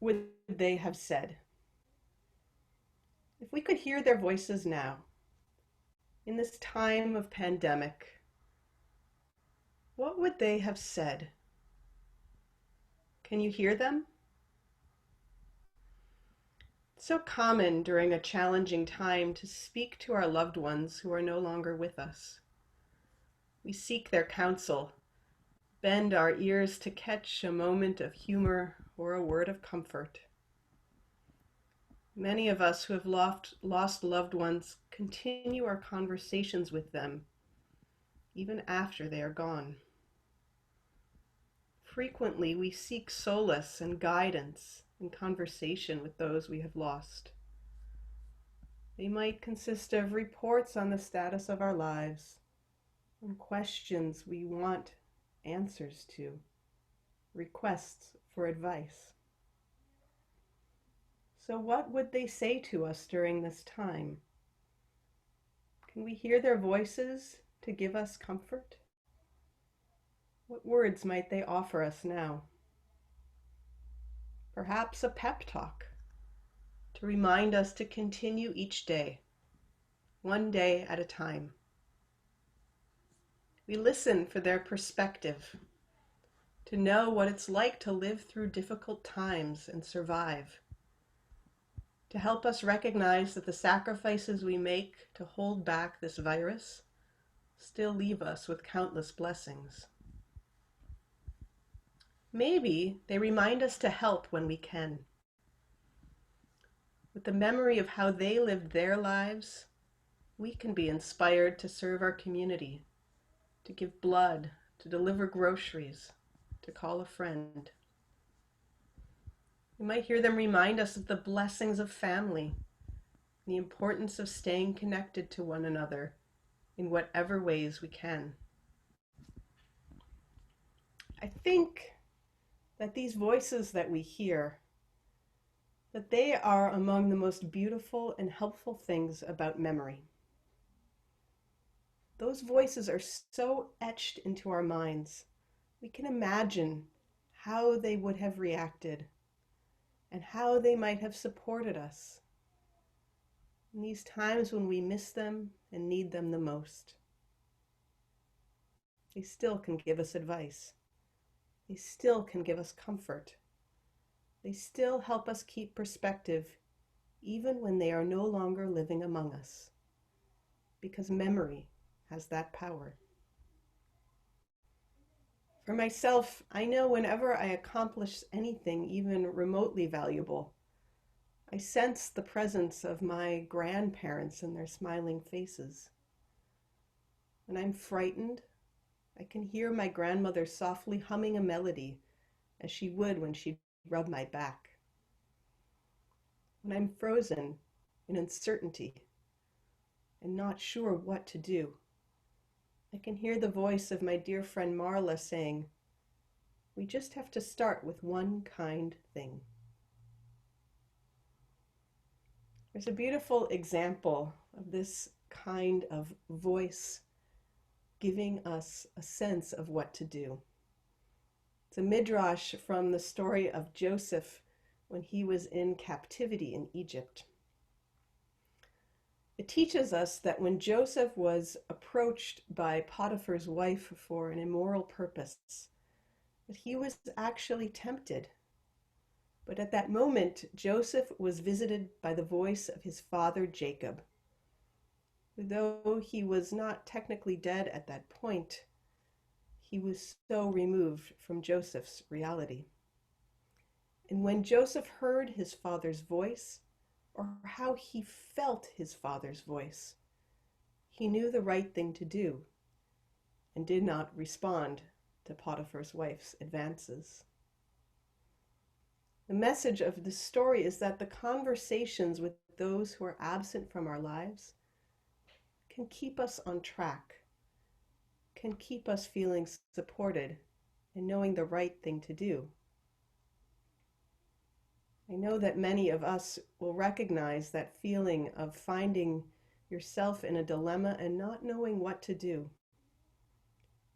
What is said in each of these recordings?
would they have said? If we could hear their voices now, in this time of pandemic, what would they have said? Can you hear them? It's so common during a challenging time to speak to our loved ones who are no longer with us. We seek their counsel, bend our ears to catch a moment of humor or a word of comfort. Many of us who have lost loved ones continue our conversations with them, even after they are gone. Frequently, we seek solace and guidance in conversation with those we have lost. They might consist of reports on the status of our lives, and questions we want answers to, requests for advice. So what would they say to us during this time? Can we hear their voices to give us comfort? What words might they offer us now? Perhaps a pep talk to remind us to continue each day, one day at a time. We listen for their perspective, to know what it's like to live through difficult times and survive, to help us recognize that the sacrifices we make to hold back this virus still leave us with countless blessings. Maybe they remind us to help when we can. With the memory of how they lived their lives, we can be inspired to serve our community, to give blood, to deliver groceries, to call a friend. We might hear them remind us of the blessings of family, the importance of staying connected to one another in whatever ways we can. I think that these voices that we hear, that they are among the most beautiful and helpful things about memory. Those voices are so etched into our minds. We can imagine how they would have reacted and how they might have supported us in these times when we miss them and need them the most. They still can give us advice. They still can give us comfort. They still help us keep perspective even when they are no longer living among us, because memory has that power. For myself, I know whenever I accomplish anything even remotely valuable, I sense the presence of my grandparents and their smiling faces. When I'm frightened, I can hear my grandmother softly humming a melody as she would when she'd rub my back. When I'm frozen in uncertainty and not sure what to do, I can hear the voice of my dear friend Marla saying, "We just have to start with one kind thing." There's a beautiful example of this kind of voice giving us a sense of what to do. It's a midrash from the story of Joseph when he was in captivity in Egypt. It teaches us that when Joseph was approached by Potiphar's wife for an immoral purpose, that he was actually tempted. But at that moment, Joseph was visited by the voice of his father Jacob. Though he was not technically dead at that point, he was so removed from Joseph's reality. And when Joseph heard his father's voice, or how he felt his father's voice, he knew the right thing to do and did not respond to Potiphar's wife's advances. The message of this story is that the conversations with those who are absent from our lives can keep us on track, can keep us feeling supported and knowing the right thing to do. I know that many of us will recognize that feeling of finding yourself in a dilemma and not knowing what to do.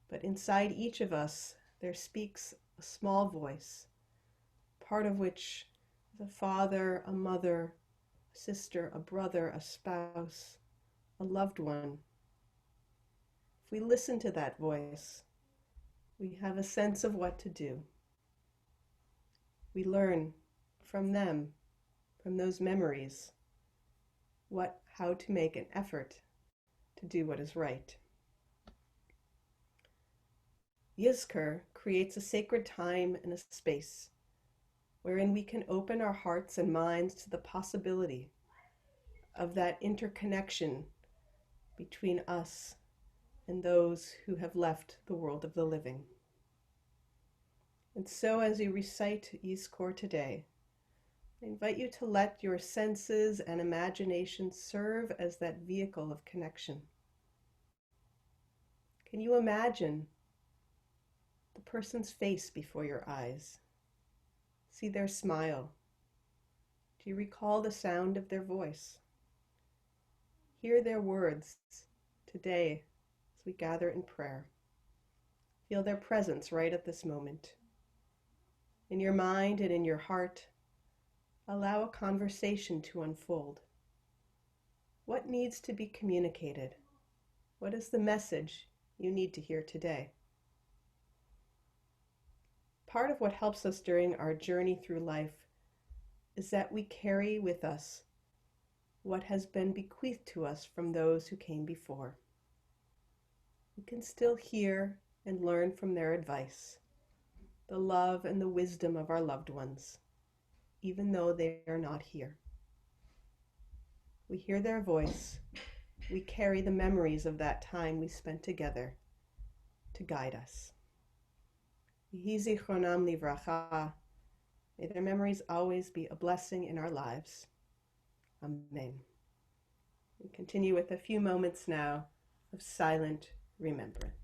But inside each of us, there speaks a small voice, part of which as a father, a mother, a sister, a brother, a spouse, a loved one. If we listen to that voice, we have a sense of what to do. We learn from them, from those memories, how to make an effort to do what is right. Yizkor creates a sacred time and a space wherein we can open our hearts and minds to the possibility of that interconnection between us and those who have left the world of the living. And so as you recite Yizkor today, I invite you to let your senses and imagination serve as that vehicle of connection. Can you imagine the person's face before your eyes? See their smile. Do you recall the sound of their voice? Hear their words today as we gather in prayer. Feel their presence right at this moment. In your mind and in your heart, allow a conversation to unfold. What needs to be communicated? What is the message you need to hear today? Part of what helps us during our journey through life is that we carry with us what has been bequeathed to us from those who came before. We can still hear and learn from their advice, the love and the wisdom of our loved ones, even though they are not here. We hear their voice. We carry the memories of that time we spent together to guide us. Yehi zichronam livracha. May their memories always be a blessing in our lives. Amen. We continue with a few moments now of silent remembrance.